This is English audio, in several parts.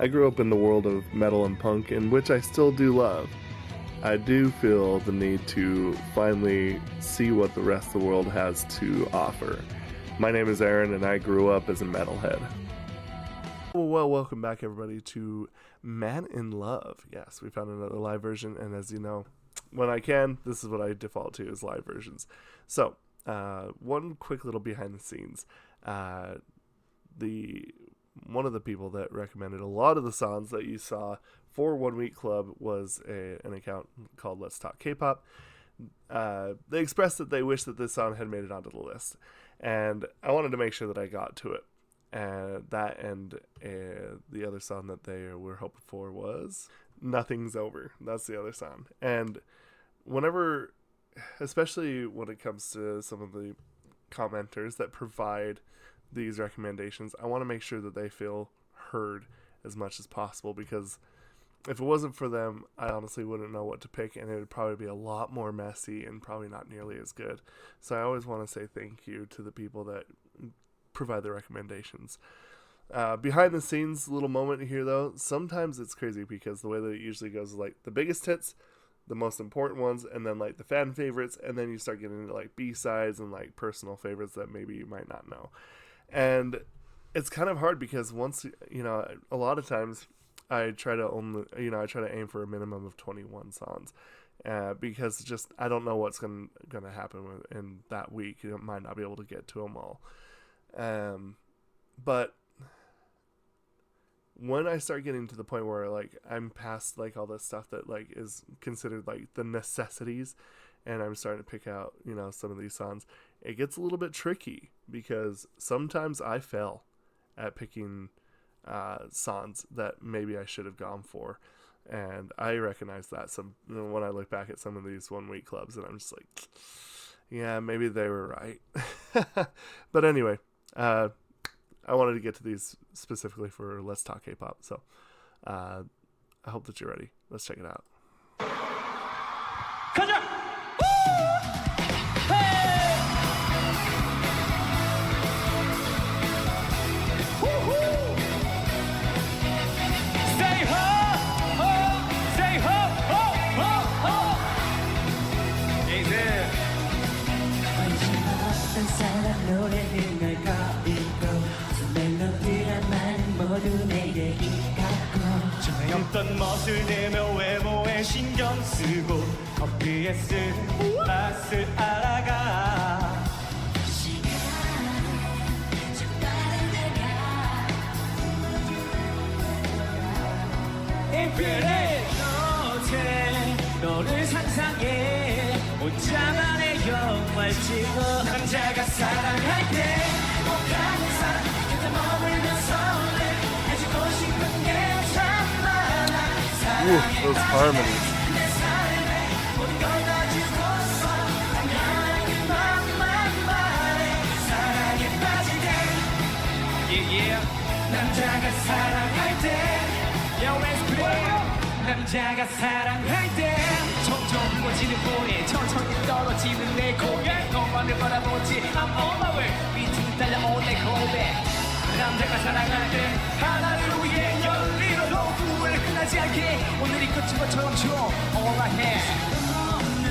I grew up in the world of metal and punk, in which I still do love. I do feel the need to finally see what the rest of the world has to offer. My name is Aaron, and I grew up as a metalhead. Well, welcome back, everybody, to Man in Love. Yes, we found another live version, and as you know, when I can, this is what I default to, is live versions. So, one quick little behind the scenes. One of the people that recommended a lot of the songs that you saw for 1 Week Club was an account called Let's Talk K-Pop. They expressed that they wish that this song had made it onto the list, and I wanted to make sure that I got to it. And the other song that they were hoping for was Nothing's Over. That's the other song. And whenever, especially when it comes to some of the commenters that provide these recommendations, I want to make sure that they feel heard as much as possible, because if it wasn't for them, I honestly wouldn't know what to pick, and it would probably be a lot more messy and probably not nearly as good. So I always want to say thank you to the people that provide the recommendations. Behind the scenes little moment here, though, sometimes it's crazy because the way that it usually goes is like the biggest hits, the most important ones, and then like the fan favorites, and then you start getting into like B-sides and like personal favorites that maybe you might not know. And it's kind of hard because once, a lot of times I try to aim for a minimum of 21 songs, because just, I don't know what's going to happen in that week. You might not be able to get to them all. But when I start getting to the point where like I'm past like all this stuff that like is considered like the necessities, and I'm starting to pick out, some of these songs, it gets a little bit tricky because sometimes I fail at picking songs that maybe I should have gone for. And I recognize that when I look back at some of these 1 Week Clubs, and I'm just like, yeah, maybe they were right. But anyway, I wanted to get to these specifically for Let's Talk K-Pop. So I hope that you're ready. Let's check it out. 어떤 멋을 내며 외모에 신경 쓰고 커피에 쓴 맛을 알아가 시간 좀 빠르다가 인finite 너제 너를 상상해 혼자만의 영화를 찍어 남자가 사랑할 때 꼭 항상 곁에 머물면서 해주고 싶은 게 Ooh, those harmonies. 남자가 사랑할 때 점점 무거워지는 보내 천천히 떨어지는 내 고개 너만을 바라보지 I'm on my way 밑으로 달려온 내 고백 남자가 사랑할 때 하나를 위해 열리로 후회를 끝나지 않게 오늘이 끝인 것처럼 줘 All I have 없는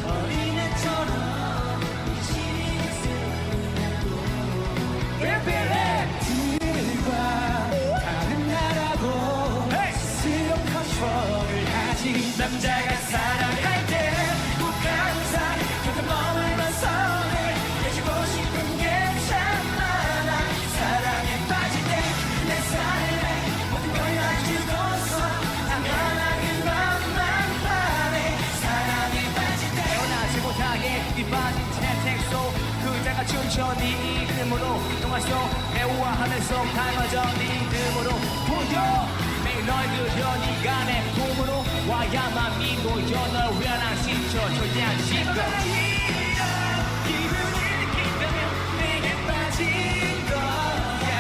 어린애처럼 미치는 순간도 들과 다른 나라고 스스로 컨트롤을 하지 남자가 사랑할 때 꼭 항상 곁에 머물면서 해주고 싶은 게 참 많아 사랑에 빠질 때 내 삶에 모든 걸 놔주고서 당연한 그것만 바래 사랑에 빠질 때 태어나지 못하게 뒤빠진 채택 속 그자가 천천히 이름으로 영화 속 배우화하면서 닮아져 리듬으로 보여 매일 널 그려 네가 내 몸으로 와야만 믿어져 널 위한 시켜 절대 안 식어 기분이 느낀다면 내게 빠진 거야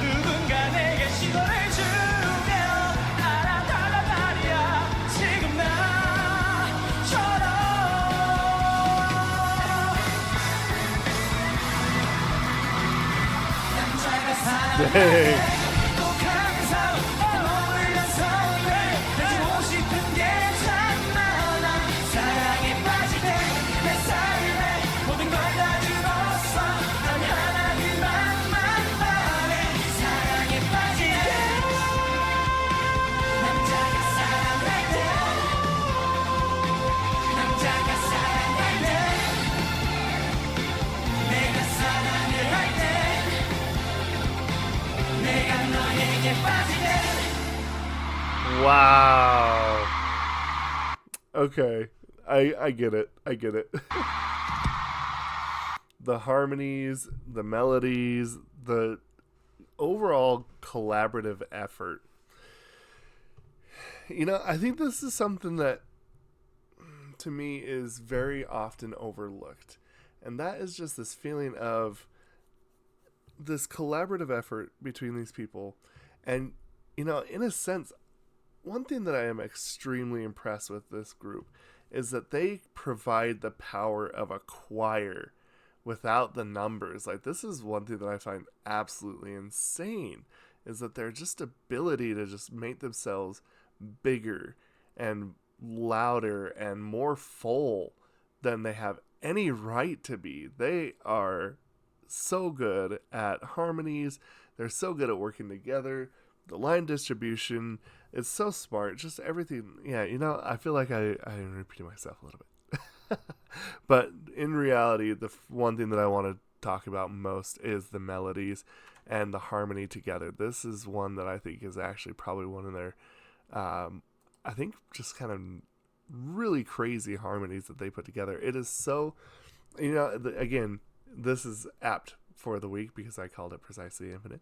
누군가 내게 시도를 주며 알아달란 말이야 지금 나처럼 남자가 사랑할 때 꼭 항상 Wow. Okay. I get it. I get it. The harmonies, the melodies, the overall collaborative effort. I think this is something that to me is very often overlooked. And that is just this feeling of this collaborative effort between these people. And, in a sense, one thing that I am extremely impressed with this group is that they provide the power of a choir without the numbers. Like, this is one thing that I find absolutely insane, is that their just ability to just make themselves bigger and louder and more full than they have any right to be. They are so good at harmonies. They're so good at working together. The line distribution is so smart. Just everything. Yeah, I feel like I'm repeating myself a little bit. But in reality, the one thing that I want to talk about most is the melodies and the harmony together. This is one that I think is actually probably one of their, I think, just kind of really crazy harmonies that they put together. It is so, again, this is apt for the week because I called it Precisely Infinite.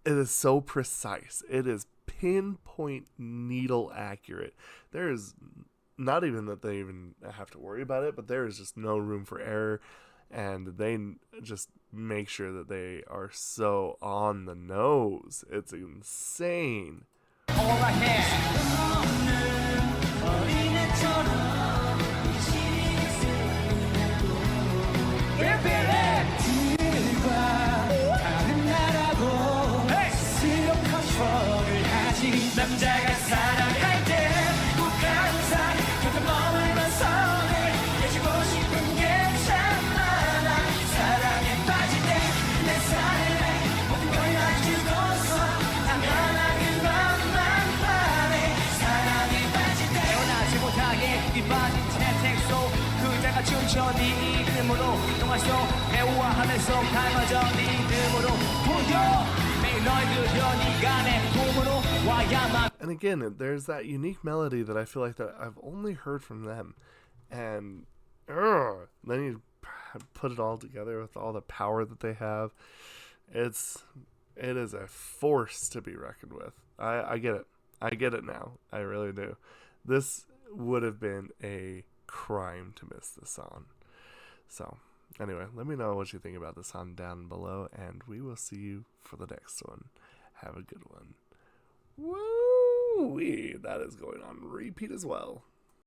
It is so precise. It is pinpoint needle accurate. There is not even that they even have to worry about it, but there is just no room for error. And they just make sure that they are so on the nose. It's insane. All ahead. 남자가 사랑할 때 꼭 항상 곁에 머물면서 해주고 싶은 게 참 많아. 사랑에 빠질 때 내 삶에 모든 걸 놔주고서 아마 그것만 바래. 사랑에 빠질 때 태어나지 못하게 뒤빠진 채택 속 그대가 춤춰 네 이름으로 영화 속 배우와 하늘 속 닮아져 네 이름으로 보여. And again, there's that unique melody that I feel like that I've only heard from them. And then you put it all together with all the power that they have. It is a force to be reckoned with. I get it. I get it now. I really do. This would have been a crime to miss this song. So, anyway, let me know what you think about this song down below, and we will see you for the next one. Have a good one. Woo! That is going on repeat as well.